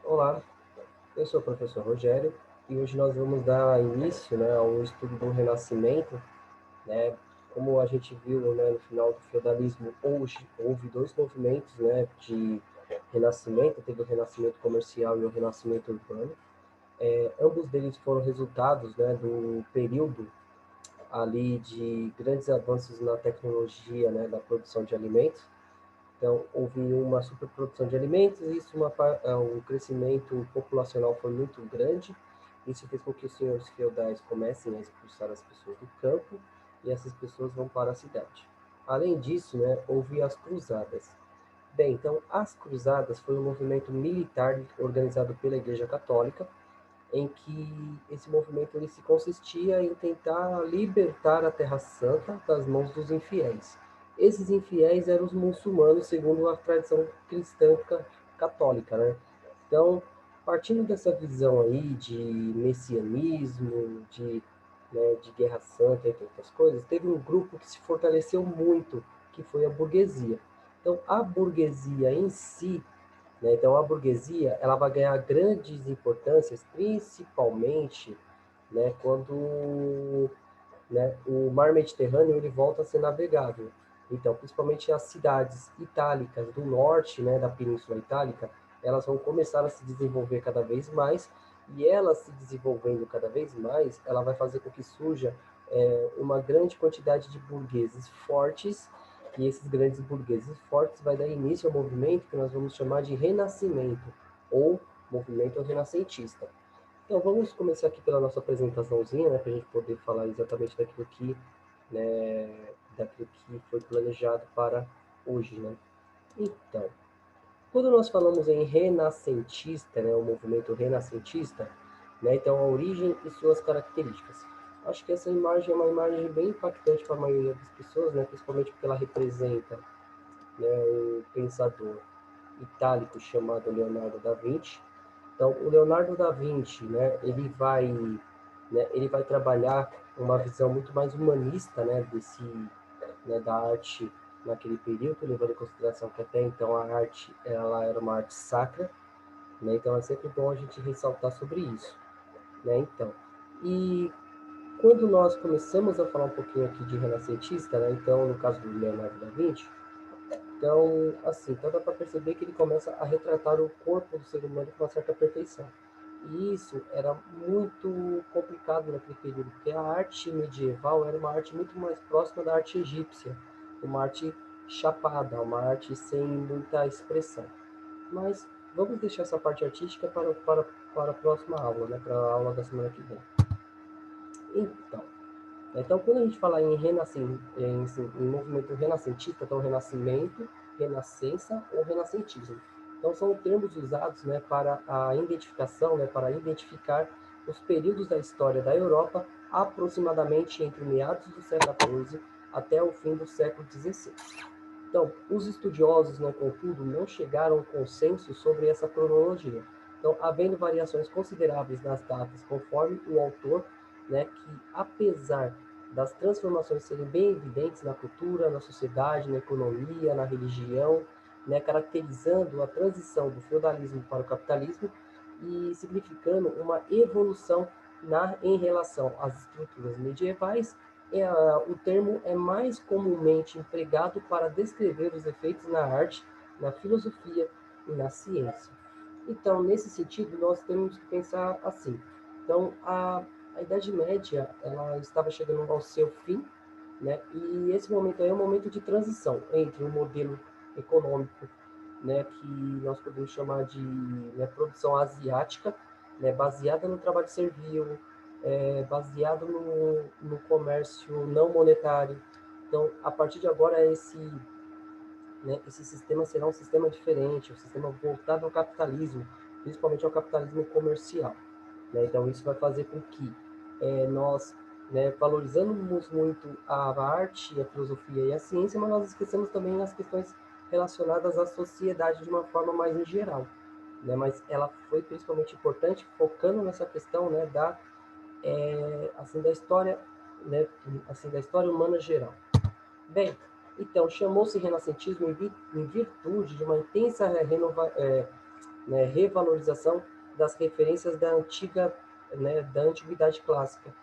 Olá, eu sou o professor Rogério e hoje nós vamos dar início, ao estudo do Renascimento, né? Como a gente viu, né, no final do feudalismo, hoje houve dois movimentos, né, de renascimento, teve o renascimento comercial e o renascimento urbano. Ambos deles foram resultados, né, do período ali de grandes avanços na tecnologia, né, da produção de alimentos. Então, houve uma superprodução de alimentos e o crescimento populacional foi muito grande. Isso fez com que os senhores feudais comecem a expulsar as pessoas do campo e essas pessoas vão para a cidade. Além disso, né, houve as cruzadas. Bem, então, as cruzadas foi um movimento militar organizado pela Igreja Católica, em que esse movimento ele se consistia em tentar libertar a Terra Santa das mãos dos infiéis. Esses infiéis eram os muçulmanos, segundo a tradição cristã católica, né? Então, partindo dessa visão aí de messianismo, de guerra santa, entre outras coisas, teve um grupo que se fortaleceu muito, que foi a burguesia. Então, a burguesia em si, né? Então, a burguesia ela vai ganhar grandes importâncias, principalmente, né, quando, né, o mar Mediterrâneo ele volta a ser navegável. Então, principalmente as cidades itálicas do norte, né, da Península Itálica, elas vão começar a se desenvolver cada vez mais, e elas se desenvolvendo cada vez mais, ela vai fazer com que surja uma grande quantidade de burgueses fortes, e esses grandes burgueses fortes vai dar início ao movimento que nós vamos chamar de Renascimento, ou movimento renascentista. Então, vamos começar aqui pela nossa apresentaçãozinha, né, para a gente poder falar exatamente daquilo que foi planejado para hoje, né? Então, quando nós falamos em renascentista, né, o movimento renascentista, né, então a origem e suas características. Acho que essa imagem é uma imagem bem impactante para a maioria das pessoas, né, principalmente porque ela representa, né, um pensador itálico chamado Leonardo da Vinci. Então, o Leonardo da Vinci, ele vai trabalhar uma visão muito mais humanista, da arte naquele período, levando em consideração que até então a arte ela era uma arte sacra, né? Então é sempre bom a gente ressaltar sobre isso, né? Então, e quando nós começamos a falar um pouquinho aqui de renascentista, né? Então, no caso do Leonardo da Vinci, então, assim, então dá para perceber que ele começa a retratar o corpo do ser humano com uma certa perfeição. E isso era muito complicado naquele período, porque a arte medieval era uma arte muito mais próxima da arte egípcia, uma arte chapada, uma arte sem muita expressão. Mas vamos deixar essa parte artística para a próxima aula, né, para a aula da semana que vem. Então, quando a gente fala em movimento renascentista, então renascimento, renascença ou renascentismo. Então, são termos usados, né, para a identificação, né, para identificar os períodos da história da Europa, aproximadamente entre meados do século XIV até o fim do século XVI. Então, os estudiosos, né, contudo, não chegaram a um consenso sobre essa cronologia. Então, havendo variações consideráveis nas datas, conforme o autor, né, que apesar das transformações serem bem evidentes na cultura, na sociedade, na economia, na religião, né, caracterizando a transição do feudalismo para o capitalismo e significando uma evolução em relação às estruturas medievais, o termo é mais comumente empregado para descrever os efeitos na arte, na filosofia e na ciência. Então, nesse sentido, nós temos que pensar assim. Então, a Idade Média ela estava chegando ao seu fim, né? E esse momento aí é um momento de transição entre um modelo econômico, né, que nós podemos chamar de, né, produção asiática, né, baseada no trabalho servil, baseado no comércio não monetário. Então, a partir de agora, esse sistema será um sistema diferente, um sistema voltado ao capitalismo, principalmente ao capitalismo comercial, né? Então, isso vai fazer com que nós, né, valorizamos muito a arte, a filosofia e a ciência, mas nós esquecemos também as questões relacionadas à sociedade de uma forma mais em geral, né? Mas ela foi principalmente importante focando nessa questão, né, assim, da história, né, assim, da história humana geral. Bem, então chamou-se renascentismo em virtude de uma intensa né, revalorização das referências da antiguidade clássica,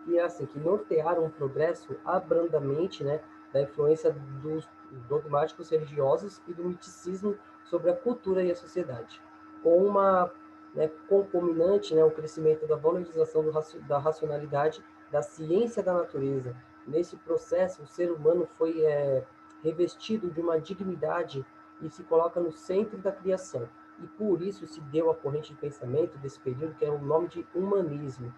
e assim, que nortearam o progresso abrandamente, né, da influência dos dogmáticos religiosos e do miticismo sobre a cultura e a sociedade, com uma, né, concomitante, né, o crescimento da valorização da racionalidade, da ciência da natureza. Nesse processo, o ser humano foi revestido de uma dignidade e se coloca no centro da criação. E por isso se deu a corrente de pensamento desse período, que é o nome de humanismo.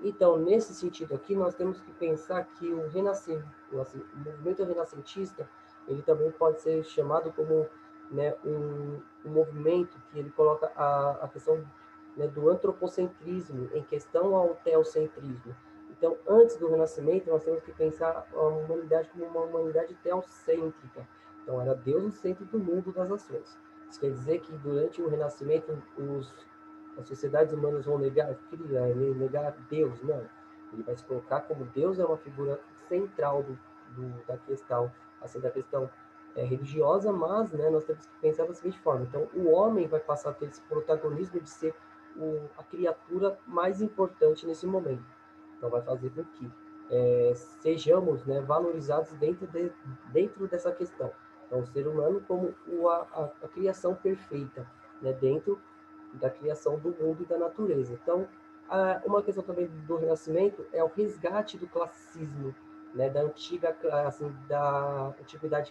Então, nesse sentido aqui, nós temos que pensar que o o movimento renascentista, ele também pode ser chamado como, né, um movimento que ele coloca a questão, né, do antropocentrismo em questão ao teocentrismo. Então, antes do Renascimento, nós temos que pensar a humanidade como uma humanidade teocêntrica. Então, era Deus no centro do mundo das ações. Isso quer dizer que durante o Renascimento, as sociedades humanas vão negar Deus, não. Ele vai se colocar como Deus é uma figura central da questão, assim, da questão religiosa, mas, né, nós temos que pensar da seguinte forma. Então, o homem vai passar a ter esse protagonismo de ser a criatura mais importante nesse momento. Então, vai fazer com que sejamos, né, valorizados dentro dessa questão. Então, o ser humano como a criação perfeita, né, dentro da criação do mundo e da natureza. Então, uma questão também do Renascimento é o resgate do classicismo, né, da antiguidade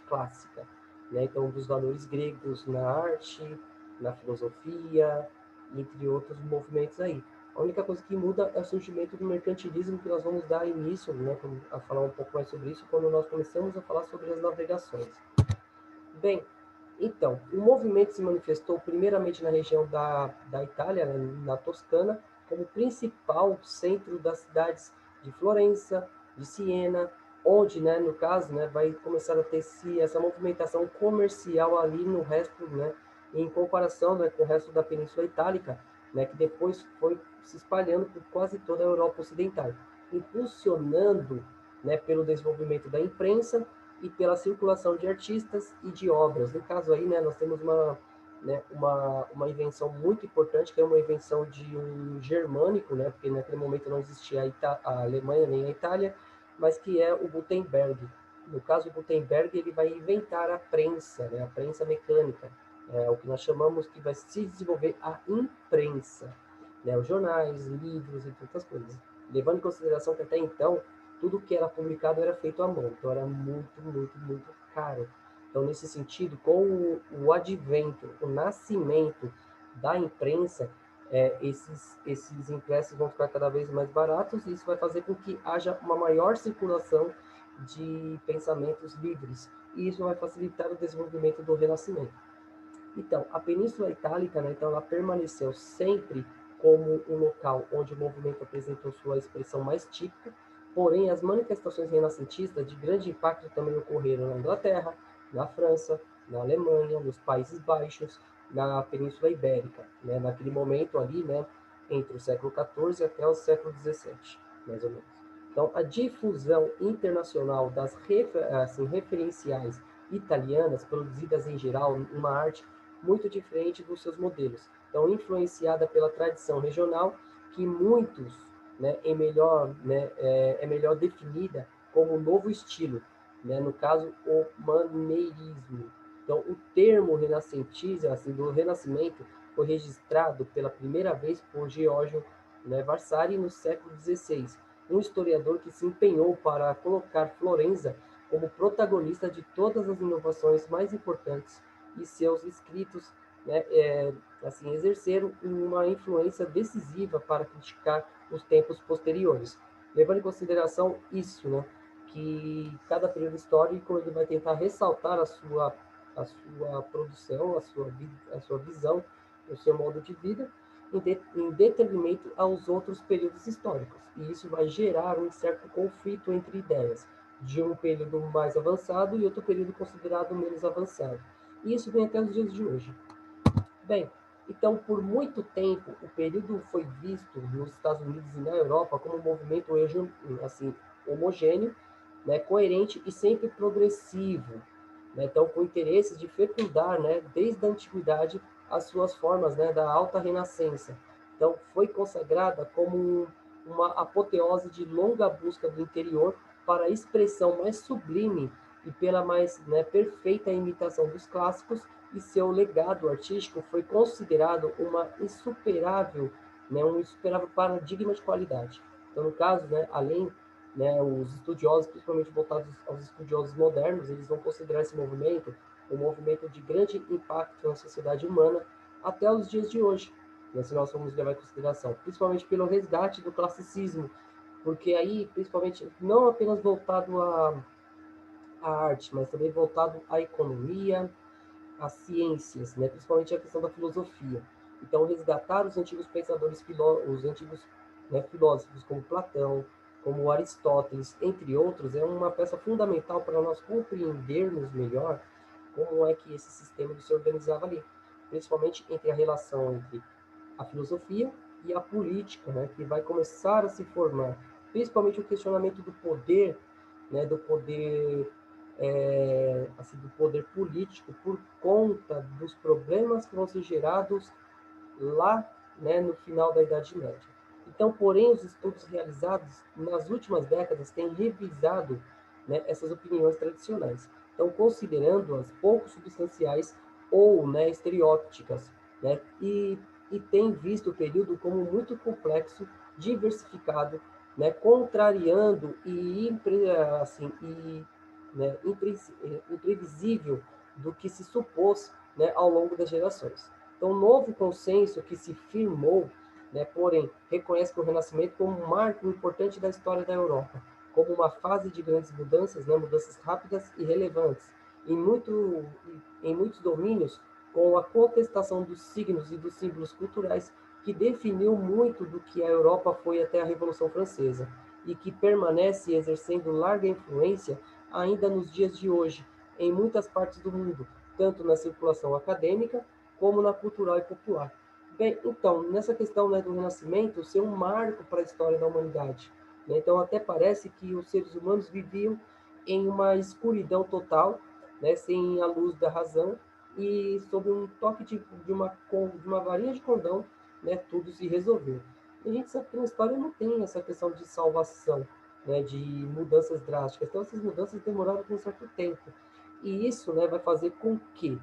clássica, né, então dos valores gregos na arte, na filosofia, entre outros movimentos aí. A única coisa que muda é o surgimento do mercantilismo, que nós vamos dar início, né, a falar um pouco mais sobre isso quando nós começamos a falar sobre as navegações. Bem, então, o movimento se manifestou primeiramente na região da Itália, né, na Toscana, como principal centro das cidades de Florença, de Siena, onde, né, no caso, né, vai começar a ter essa movimentação comercial ali no resto, né, em comparação, né, com o resto da Península Itálica, né, que depois foi se espalhando por quase toda a Europa Ocidental, impulsionando, né, pelo desenvolvimento da imprensa e pela circulação de artistas e de obras. No caso aí, né, nós temos uma invenção muito importante, que é uma invenção de um germânico, né, porque naquele momento não existia a Alemanha nem a Itália, mas que é o Gutenberg. No caso, o Gutenberg ele vai inventar a prensa, né, a prensa mecânica, o que nós chamamos que vai se desenvolver a imprensa, né, os jornais, livros e tantas coisas. Levando em consideração que até então tudo que era publicado era feito à mão, então era muito, muito, muito caro. Então, nesse sentido, com o advento, o nascimento da imprensa, esses impressos vão ficar cada vez mais baratos e isso vai fazer com que haja uma maior circulação de pensamentos livres. E isso vai facilitar o desenvolvimento do Renascimento. Então, a Península Itálica, né, então, ela permaneceu sempre como um local onde o movimento apresentou sua expressão mais típica, porém as manifestações renascentistas de grande impacto também ocorreram na Inglaterra, na França, na Alemanha, nos Países Baixos, na Península Ibérica, né, naquele momento ali, né, entre o século XIV até o século XVII, mais ou menos. Então, a difusão internacional das referenciais italianas, produzidas em geral uma arte muito diferente dos seus modelos. Então, influenciada pela tradição regional, que muitos, né, é melhor definida como novo estilo, né, no caso, o maneirismo. Então, o termo renascentista, assim, do Renascimento, foi registrado pela primeira vez por Giorgio, né, Vasari no século XVI, um historiador que se empenhou para colocar Florença como protagonista de todas as inovações mais importantes e seus escritos, né, assim, exerceram uma influência decisiva para criticar os tempos posteriores. Levando em consideração isso, né, que cada período histórico ele vai tentar ressaltar a sua produção, a sua visão, o seu modo de vida, em detrimento aos outros períodos históricos. E isso vai gerar um certo conflito entre ideias de um período mais avançado e outro período considerado menos avançado. E isso vem até os dias de hoje. Bem, então, por muito tempo, o período foi visto nos Estados Unidos e na Europa como um movimento assim, homogêneo, né, coerente e sempre progressivo, né, então com interesses de fecundar, né, desde a antiguidade as suas formas, né, da alta renascença. Então, foi consagrada como uma apoteose de longa busca do interior para a expressão mais sublime e pela mais, né, perfeita imitação dos clássicos, e seu legado artístico foi considerado uma insuperável, né, um insuperável paradigma de qualidade. Então, no caso, né, além, né, os estudiosos, principalmente voltados aos estudiosos modernos, eles vão considerar esse movimento um movimento de grande impacto na sociedade humana até os dias de hoje, né, se nós formos levar em consideração, principalmente pelo resgate do classicismo, porque aí, principalmente, não apenas voltado à arte, mas também voltado à economia, às ciências, né, principalmente a questão da filosofia. Então, resgatar os antigos pensadores, os antigos, né, filósofos, como Platão, como Aristóteles, entre outros, é uma peça fundamental para nós compreendermos melhor como é que esse sistema se organizava ali, principalmente entre a relação entre a filosofia e a política, né, que vai começar a se formar, principalmente o questionamento do poder, né, assim, do poder político por conta dos problemas que vão ser gerados lá, né, no final da Idade Média. Então, porém, os estudos realizados nas últimas décadas têm revisado, né, essas opiniões tradicionais. Então, considerando-as pouco substanciais ou, né, estereóticas, né, e tem visto o período como muito complexo, diversificado, né, contrariando assim, né, imprevisível do que se supôs, né, ao longo das gerações. Então, o novo consenso que se firmou, né, porém, reconhece que o Renascimento como um marco importante da história da Europa, como uma fase de grandes mudanças, né, mudanças rápidas e relevantes, em muitos domínios, com a contestação dos signos e dos símbolos culturais, que definiu muito do que a Europa foi até a Revolução Francesa, e que permanece exercendo larga influência ainda nos dias de hoje, em muitas partes do mundo, tanto na circulação acadêmica como na cultural e popular. Bem, então, nessa questão, né, do Renascimento ser um marco para a história da humanidade, né? Então, até parece que os seres humanos viviam em uma escuridão total, né, sem a luz da razão, e sob um toque de uma varinha de condão, né, tudo se resolveu. E a gente sabe que na história não tem essa questão de salvação, né, de mudanças drásticas. Então, essas mudanças demoraram por um certo tempo. E isso, né, vai fazer com que,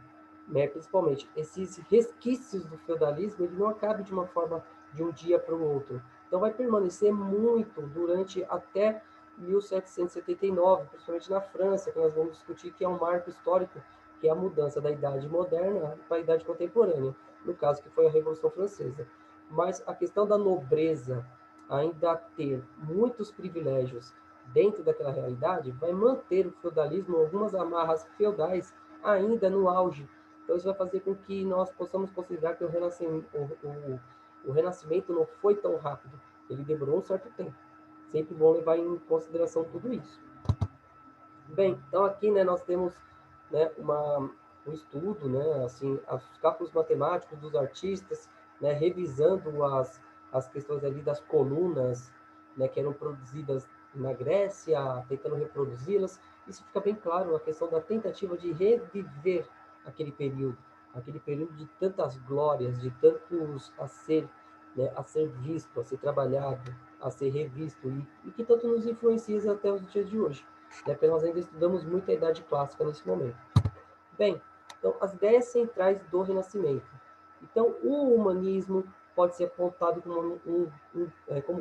né, principalmente, esses resquícios do feudalismo ele não acabe de uma forma de um dia para o outro. Então, vai permanecer muito durante até 1779, principalmente na França, que nós vamos discutir que é um marco histórico, que é a mudança da Idade Moderna para a Idade Contemporânea, no caso que foi a Revolução Francesa. Mas a questão da nobreza ainda ter muitos privilégios dentro daquela realidade vai manter o feudalismo, algumas amarras feudais ainda no auge. Então isso vai fazer com que nós possamos considerar que o Renascimento não foi tão rápido, ele demorou um certo tempo. Sempre bom levar em consideração tudo isso. Bem, então aqui, né, nós temos, né, um estudo, né, assim, os cálculos matemáticos dos artistas, né, revisando as questões ali das colunas, né, que eram produzidas na Grécia, tentando reproduzi-las. Isso fica bem claro, a questão da tentativa de reviver aquele período de tantas glórias, de tantos a ser, né, a ser visto, a ser trabalhado, a ser revisto, e que tanto nos influencia até os dias de hoje, né, porque nós ainda estudamos muito a Idade Clássica nesse momento. Bem, então, as ideias centrais do Renascimento. Então, o humanismo pode ser apontado como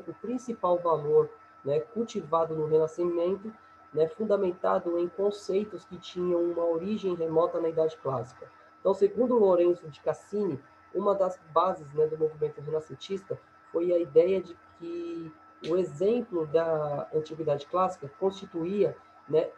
o principal valor, né, cultivado no Renascimento, né, fundamentado em conceitos que tinham uma origem remota na Idade Clássica. Então, segundo Lourenço de Cassini, uma das bases, né, do movimento renascentista foi a ideia de que o exemplo da Antiguidade Clássica constituía, né,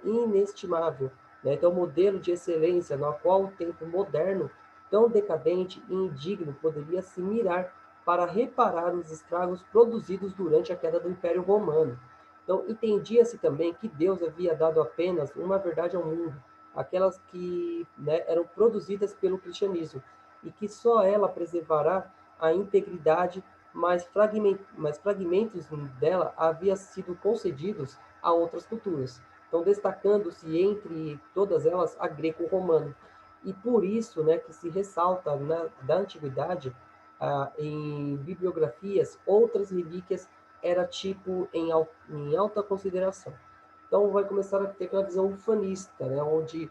inestimável, né? Então, modelo de excelência no qual o tempo moderno, tão decadente e indigno, poderia se mirar para reparar os estragos produzidos durante a queda do Império Romano. Então, entendia-se também que Deus havia dado apenas uma verdade ao mundo, aquelas que, né, eram produzidas pelo cristianismo, e que só ela preservará a integridade, mas fragmentos dela haviam sido concedidos a outras culturas. Então, destacando-se entre todas elas a greco-romana. E por isso, né, que se ressalta da antiguidade, em bibliografias, outras relíquias era tipo em alta consideração. Então vai começar a ter aquela visão ufanista, né, onde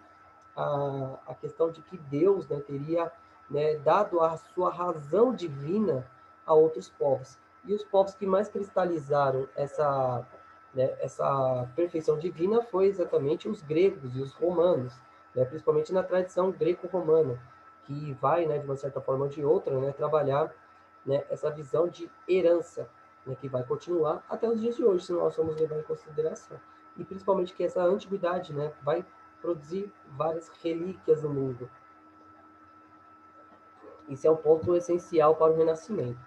a questão de que Deus, né, teria, né, dado a sua razão divina a outros povos. E os povos que mais cristalizaram essa, né, essa perfeição divina foi exatamente os gregos e os romanos, né, principalmente na tradição greco-romana, que vai, né, de uma certa forma ou de outra, né, trabalhar, né, essa visão de herança, né, que vai continuar até os dias de hoje, se nós formos levar em consideração. E principalmente que essa antiguidade, né, vai produzir várias relíquias no mundo. Isso é um ponto essencial para o Renascimento.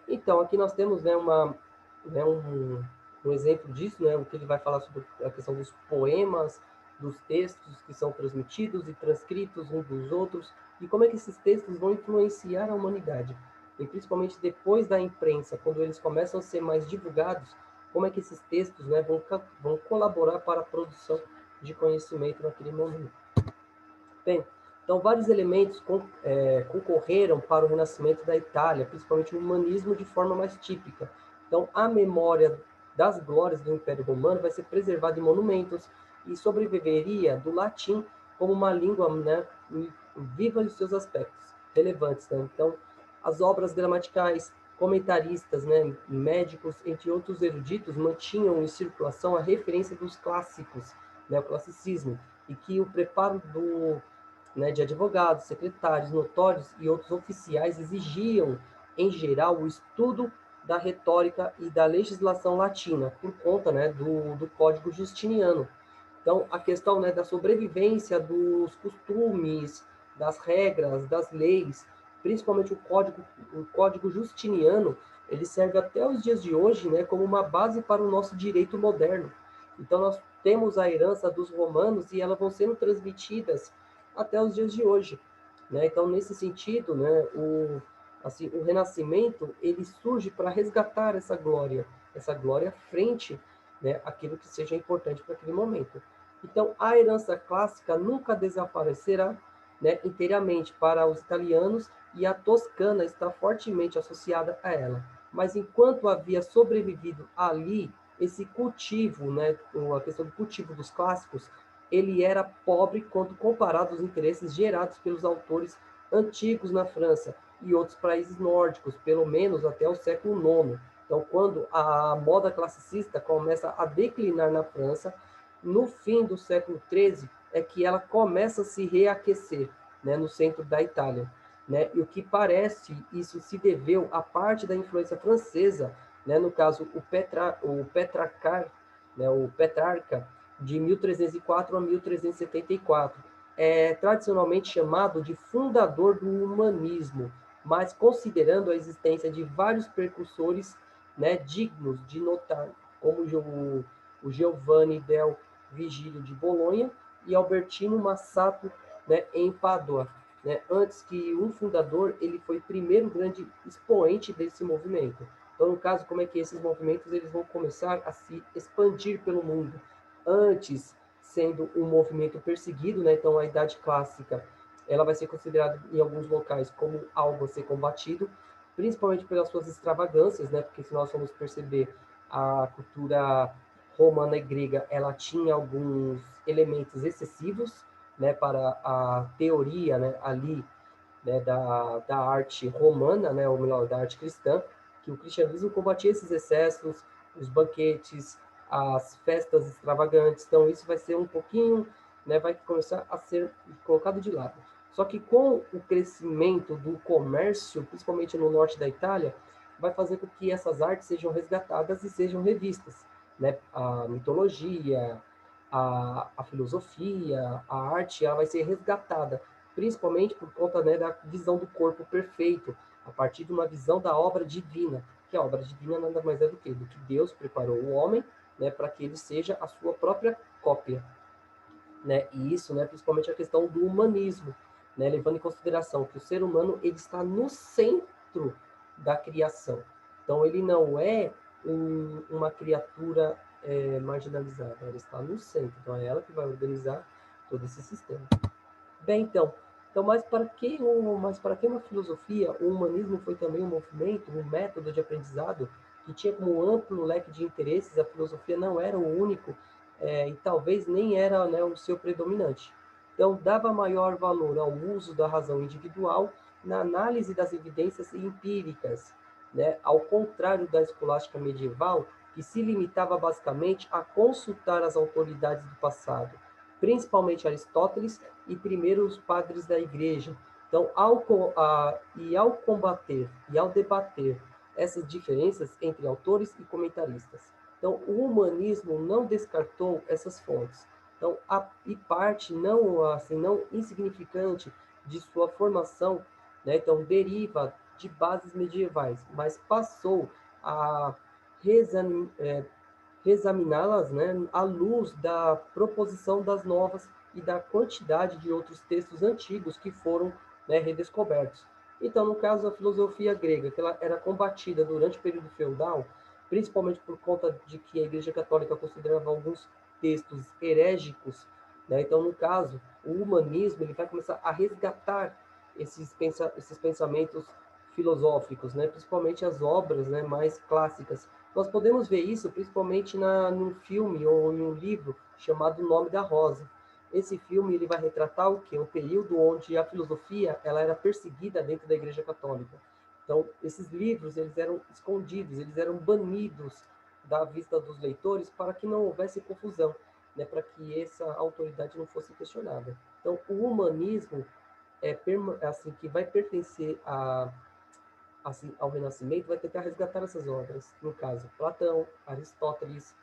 Então, aqui nós temos, né, um exemplo disso, né, o que ele vai falar sobre a questão dos poemas, dos textos que são transmitidos e transcritos uns dos outros, e como é que esses textos vão influenciar a humanidade. E principalmente depois da imprensa, quando eles começam a ser mais divulgados, como é que esses textos, né, vão colaborar para a produção de conhecimento naquele momento. Bem, então vários elementos concorreram para o renascimento da Itália, principalmente o humanismo de forma mais típica. Então, a memória das glórias do Império Romano vai ser preservada em monumentos e sobreviveria do latim como uma língua, né, viva de seus aspectos relevantes. Né? Então, as obras gramaticais, comentaristas, né, médicos, entre outros eruditos, mantinham em circulação a referência dos clássicos, né, o classicismo, e que o preparo né, de advogados, secretários, notórios e outros oficiais exigiam, em geral, o estudo da retórica e da legislação latina, por conta, né, do Código Justiniano. Então, a questão, né, da sobrevivência dos costumes, das regras, das leis, principalmente o Código Justiniano, ele serve até os dias de hoje, né, como uma base para o nosso direito moderno. Então, nós temos a herança dos romanos e elas vão sendo transmitidas até os dias de hoje, né? Então, nesse sentido, né, o Renascimento ele surge para resgatar essa glória frente, né, àquilo que seja importante para aquele momento. Então, a herança clássica nunca desaparecerá, né, inteiramente para os italianos e a Toscana está fortemente associada a ela. Mas enquanto havia sobrevivido ali esse cultivo, né, a questão do cultivo dos clássicos, ele era pobre quando comparado aos interesses gerados pelos autores antigos na França e outros países nórdicos, pelo menos até o século IX. Então, quando a moda classicista começa a declinar na França, no fim do século XIII é que ela começa a se reaquecer, né, no centro da Itália. Né? E o que parece, isso se deveu à parte da influência francesa, né? No caso, o Petrarca, de 1304 a 1374, é tradicionalmente chamado de fundador do humanismo, mas considerando a existência de vários precursores, né, dignos de notar, como o Giovanni del Vigílio de Bolonha e Albertino Massato, né, em Pádua. Né? Antes que um fundador, ele foi o primeiro grande expoente desse movimento. Então, no caso, como é que esses movimentos eles vão começar a se expandir pelo mundo? Antes, sendo um movimento perseguido, né? Então, a Idade Clássica, ela vai ser considerada em alguns locais como algo a ser combatido, principalmente pelas suas extravagâncias, né? Porque se nós formos perceber, a cultura romana e grega, ela tinha alguns elementos excessivos, né? Para a teoria, né? Ali, né? Da arte romana, né? Ou melhor, da arte cristã, que o cristianismo combatia esses excessos, os banquetes, as festas extravagantes. Então, isso vai ser um pouquinho, né, vai começar a ser colocado de lado. Só que com o crescimento do comércio, principalmente no norte da Itália, vai fazer com que essas artes sejam resgatadas e sejam revistas. Né? A mitologia, a filosofia, a arte, ela vai ser resgatada, principalmente por conta, né, da visão do corpo perfeito, a partir de uma visão da obra divina, que a obra divina nada mais é do que Deus preparou o homem, né, para que ele seja a sua própria cópia, né? E isso, né, principalmente a questão do humanismo, né, levando em consideração que o ser humano ele está no centro da criação. Então ele não é uma criatura marginalizada, ela está no centro. Então é ela que vai organizar todo esse sistema. Bem, mas para que uma filosofia? O humanismo foi também um movimento, um método de aprendizado que tinha como amplo leque de interesses. A filosofia não era o único, e talvez nem era, né, o seu predominante. Então, dava maior valor ao uso da razão individual na análise das evidências empíricas, né, ao contrário da escolástica medieval, que se limitava basicamente a consultar as autoridades do passado, principalmente Aristóteles e primeiros padres da igreja. Então, ao combater e ao debater essas diferenças entre autores e comentaristas. Então, o humanismo não descartou essas fontes. Então, e parte não assim não insignificante de sua formação, né, então deriva de bases medievais, mas passou a reexaminá-las, né, à luz da proposição das novas e da quantidade de outros textos antigos que foram, né, redescobertos. Então, no caso da filosofia grega, que ela era combatida durante o período feudal, principalmente por conta de que a Igreja Católica considerava alguns textos herégicos, né? Então, no caso, o humanismo ele vai começar a resgatar esses pensamentos filosóficos, né? Principalmente as obras, né, mais clássicas. Nós podemos ver isso principalmente num filme ou em um livro chamado O Nome da Rosa. Esse filme ele vai retratar o quê? Um período onde a filosofia ela era perseguida dentro da Igreja Católica. Então, esses livros eles eram escondidos, eles eram banidos da vista dos leitores para que não houvesse confusão, né, para que essa autoridade não fosse questionada. Então, o humanismo assim que vai pertencer assim, ao Renascimento, vai tentar resgatar essas obras, no caso, Platão, Aristóteles,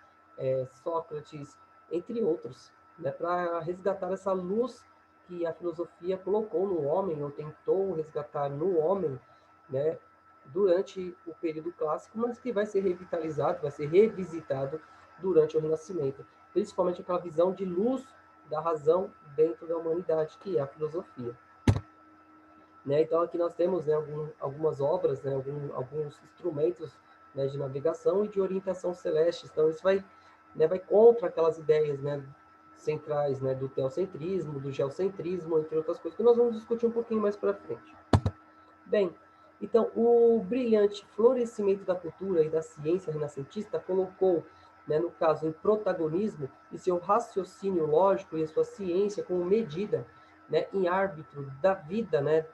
Sócrates, entre outros, né, para resgatar essa luz que a filosofia colocou no homem, ou tentou resgatar no homem, né, durante o período clássico, mas que vai ser revitalizado, vai ser revisitado durante o Renascimento, principalmente aquela visão de luz da razão dentro da humanidade, que é a filosofia. Né? Então, aqui nós temos, né, algumas obras, né, alguns instrumentos, né, de navegação e de orientação celeste. Então, isso vai, né, vai contra aquelas ideias, né, centrais, né, do teocentrismo, do geocentrismo, entre outras coisas, que nós vamos discutir um pouquinho mais para frente. Bem, então, o brilhante florescimento da cultura e da ciência renascentista colocou, né, no caso, em protagonismo e seu raciocínio lógico e a sua ciência como medida, né, em árbitro da vida, né,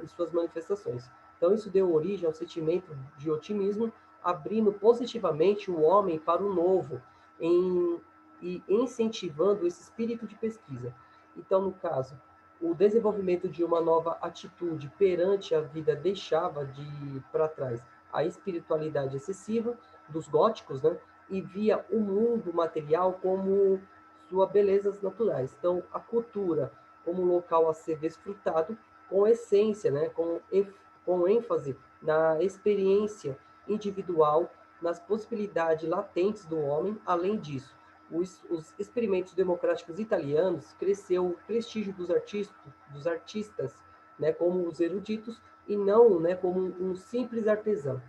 em suas manifestações. Então, isso deu origem ao sentimento de otimismo, abrindo positivamente o homem para o novo e incentivando esse espírito de pesquisa. Então, no caso, o desenvolvimento de uma nova atitude perante a vida deixava de para trás a espiritualidade excessiva dos góticos, né? E via o mundo material como suas belezas naturais. Então, a cultura como um local a ser desfrutado com essência, né? Com ênfase na experiência individual, nas possibilidades latentes do homem. Além disso, os experimentos democráticos italianos cresceu o prestígio dos artistas, né, como os eruditos e não, né, como um simples artesão.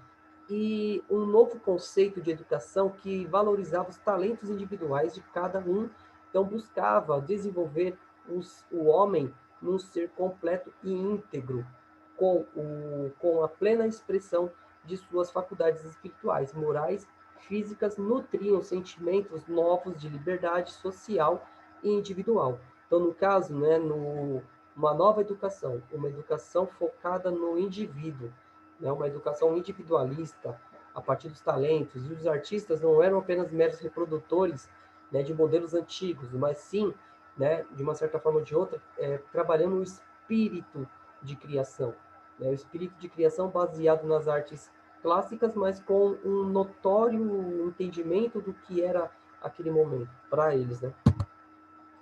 E um novo conceito de educação que valorizava os talentos individuais de cada um, então buscava desenvolver o homem num ser completo e íntegro, com a plena expressão de suas faculdades espirituais, morais, físicas, nutriam sentimentos novos de liberdade social e individual. Então, no caso, né, uma nova educação, uma educação focada no indivíduo, né, uma educação individualista, a partir dos talentos, e os artistas não eram apenas meros reprodutores, né, de modelos antigos, mas sim, né, de uma certa forma ou de outra, trabalhando o espírito de criação, né, o espírito de criação baseado nas artes clássicas, mas com um notório entendimento do que era aquele momento para eles, né?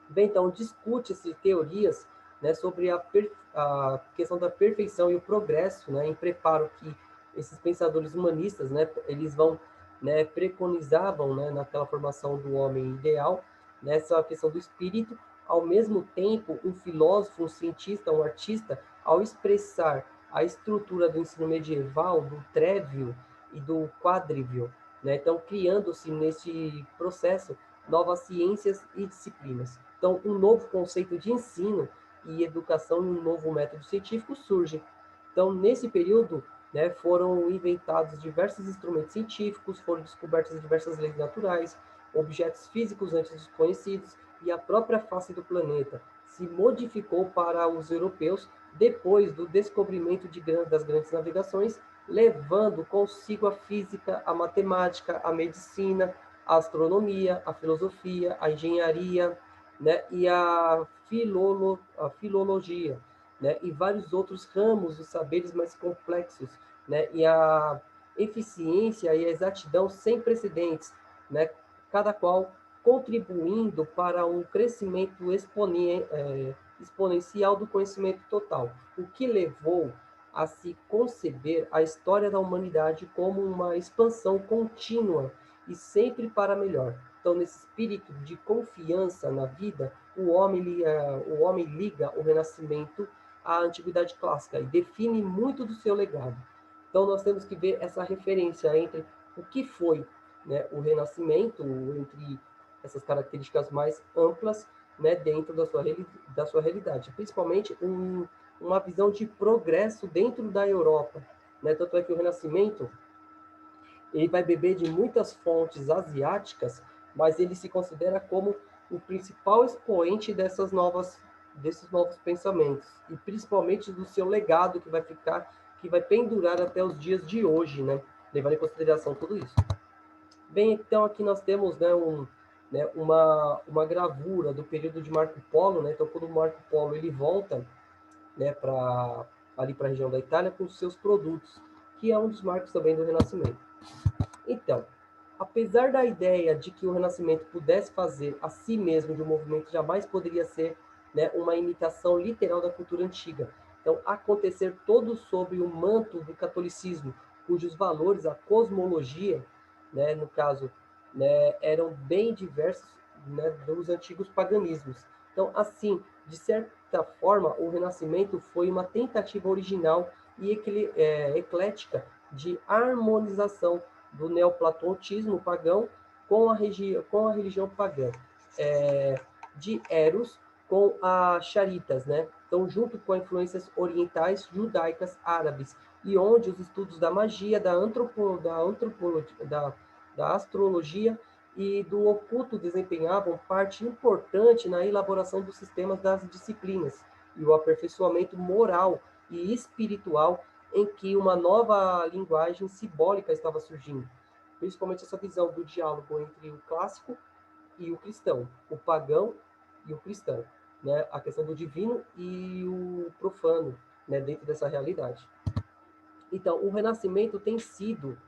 Bem, então discute-se teorias, né, sobre a questão da perfeição e o progresso, né, em preparo que esses pensadores humanistas, né, eles vão, né, preconizavam, né, naquela formação do homem ideal, nessa questão do espírito. Ao mesmo tempo, um filósofo, um cientista, um artista, ao expressar a estrutura do ensino medieval, do trívio e do quadrívio, né, então criando-se nesse processo novas ciências e disciplinas. Então, um novo conceito de ensino e educação em um novo método científico surge. Então, nesse período, né, foram inventados diversos instrumentos científicos, foram descobertas diversas leis naturais, objetos físicos antes desconhecidos, e a própria face do planeta se modificou para os europeus depois do descobrimento das grandes navegações, levando consigo a física, a matemática, a medicina, a astronomia, a filosofia, a engenharia, né, e a filologia, né, e vários outros ramos dos saberes mais complexos, né, e a eficiência e a exatidão sem precedentes, né, cada qual contribuindo para um crescimento exponencial do conhecimento total, o que levou a se conceber a história da humanidade como uma expansão contínua e sempre para melhor. Então, nesse espírito de confiança na vida, o homem liga o Renascimento à Antiguidade Clássica e define muito do seu legado. Então, nós temos que ver essa referência entre o que foi, né, o Renascimento, entre essas características mais amplas, né, dentro da sua realidade, principalmente uma visão de progresso dentro da Europa, né? Tanto é que o Renascimento ele vai beber de muitas fontes asiáticas, mas ele se considera como o principal expoente desses novos pensamentos, e principalmente do seu legado que vai ficar, que vai pendurar até os dias de hoje, né? Levando em consideração tudo isso. Bem, então aqui nós temos, né, uma gravura do período de Marco Polo, né? Então quando Marco Polo ele volta, né, ali para a região da Itália com os seus produtos, que é um dos marcos também do Renascimento. Então, apesar da ideia de que o Renascimento pudesse fazer a si mesmo de um movimento, jamais poderia ser, né, uma imitação literal da cultura antiga. Então, acontecer todo sob o manto do catolicismo, cujos valores, a cosmologia, né, no caso, né, eram bem diversos, né, dos antigos paganismos. Então, assim, de certa forma, o Renascimento foi uma tentativa original e eclética de harmonização do neoplatonismo pagão com a religião pagã, de Eros com a Charitas, né? Então, junto com influências orientais, judaicas, árabes, e onde os estudos da magia, da astrologia e do oculto desempenhavam parte importante na elaboração dos sistemas das disciplinas e o aperfeiçoamento moral e espiritual em que uma nova linguagem simbólica estava surgindo. Principalmente essa visão do diálogo entre o clássico e o cristão, o pagão e o cristão, né? A questão do divino e o profano, né, dentro dessa realidade. Então, o Renascimento tem sido,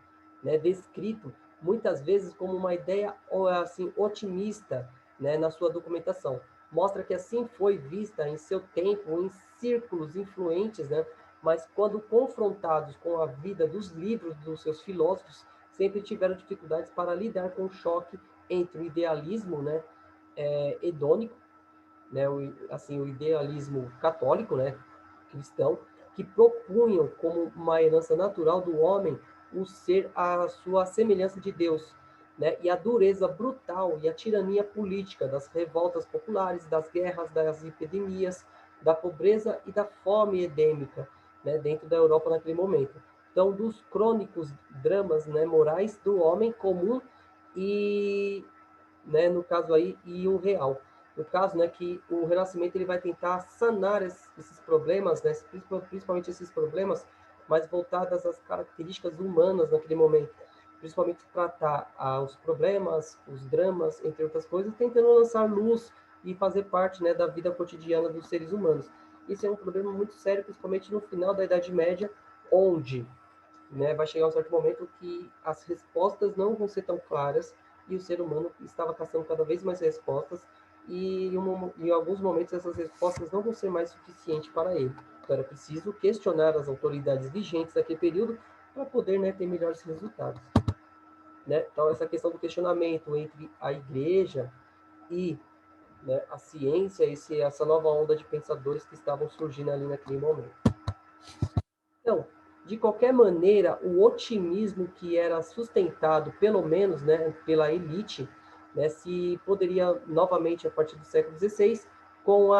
né, descrito muitas vezes como uma ideia assim otimista, né, na sua documentação. Mostra que assim foi vista em seu tempo em círculos influentes, né, mas quando confrontados com a vida dos livros dos seus filósofos, sempre tiveram dificuldades para lidar com o choque entre o idealismo, né, hedônico, né, o idealismo católico, né, cristão, que propunham como uma herança natural do homem o ser a sua semelhança de Deus, né, e a dureza brutal e a tirania política das revoltas populares, das guerras, das epidemias, da pobreza e da fome endêmica, né, dentro da Europa naquele momento. Então, dos crônicos dramas, né, morais do homem comum e, né, no caso aí, e o real. No caso, né, que o Renascimento ele vai tentar sanar esses problemas, né, principalmente esses problemas mais voltadas às características humanas naquele momento, principalmente tratar os problemas, os dramas, entre outras coisas, tentando lançar luz e fazer parte, né, da vida cotidiana dos seres humanos. Isso é um problema muito sério, principalmente no final da Idade Média, onde, né, vai chegar um certo momento que as respostas não vão ser tão claras e o ser humano estava caçando cada vez mais respostas e em alguns momentos essas respostas não vão ser mais suficientes para ele. Então era preciso questionar as autoridades vigentes daquele período para poder, né, ter melhores resultados. Né? Então essa questão do questionamento entre a igreja e, né, a ciência, essa nova onda de pensadores que estavam surgindo ali naquele momento. Então, de qualquer maneira, o otimismo que era sustentado, pelo menos, né, pela elite, né, se poderia novamente, a partir do século XVI, com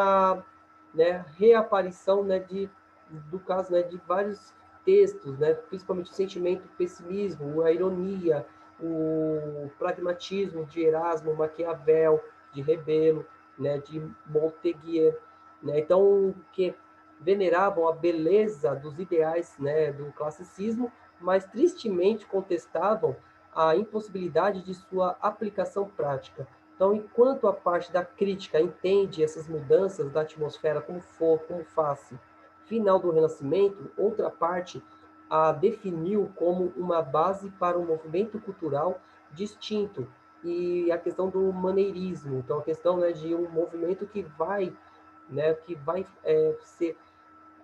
né, reaparição, né, do caso, né, de vários textos, né, principalmente o sentimento, o pessimismo, a ironia, o pragmatismo de Erasmo, Maquiavel, de Rebelo, né, de Montesquieu, né, então que veneravam a beleza dos ideais, né, do classicismo, mas tristemente contestavam a impossibilidade de sua aplicação prática. Então, enquanto a parte da crítica entende essas mudanças da atmosfera como face final do Renascimento, outra parte a definiu como uma base para um movimento cultural distinto, e a questão do maneirismo, então a questão, né, de um movimento que vai ser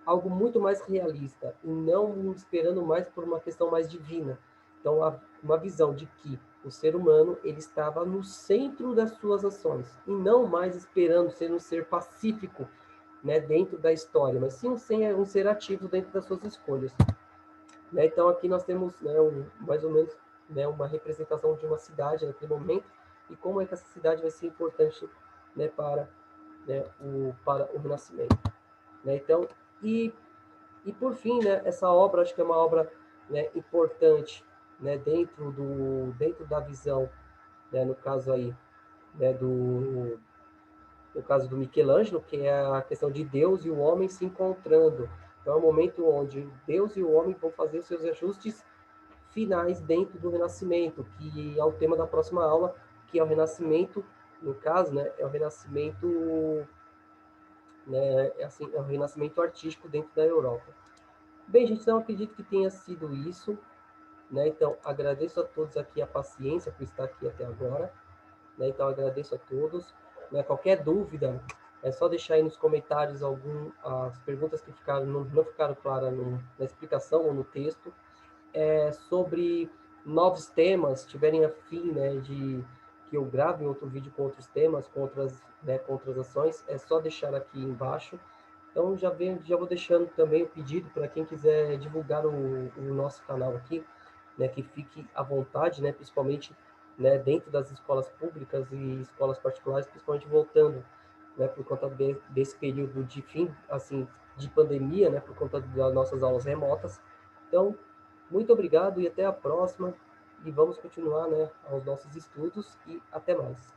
algo muito mais realista, e não esperando mais por uma questão mais divina. Então, uma visão de que o ser humano ele estava no centro das suas ações, e não mais esperando ser um ser pacífico, né, dentro da história, mas sim um ser ativo dentro das suas escolhas. Né? Então, aqui nós temos, né, mais ou menos, né, uma representação de uma cidade naquele momento, e como é que essa cidade vai ser importante, né, para o Renascimento. Né? Então, e e por fim, né, essa obra acho que é uma obra, né, importante, né, dentro da visão, né, no caso aí, né, no caso do Michelangelo, que é a questão de Deus e o homem se encontrando. Então é um momento onde Deus e o homem vão fazer os seus ajustes finais dentro do Renascimento, que é o tema da próxima aula, que é o Renascimento, no caso, né, é o Renascimento, né, é o Renascimento artístico dentro da Europa. Bem, gente, então acredito que tenha sido isso, né? Então, agradeço a todos aqui a paciência por estar aqui até agora, né? Então, agradeço a todos. Né? Qualquer dúvida, é só deixar aí nos comentários as perguntas que não ficaram claras na explicação ou no texto. Sobre novos temas, tiverem afim, né, de que eu grave outro vídeo com outros temas, com outras ações, é só deixar aqui embaixo. Então já vou deixando também o pedido para quem quiser divulgar o nosso canal aqui, né, que fique à vontade, né, principalmente, né, dentro das escolas públicas e escolas particulares, principalmente voltando, né, por conta desse período de fim, assim, de pandemia, né, por conta das nossas aulas remotas. Então, muito obrigado e até a próxima. E vamos continuar, né, aos nossos estudos e até mais.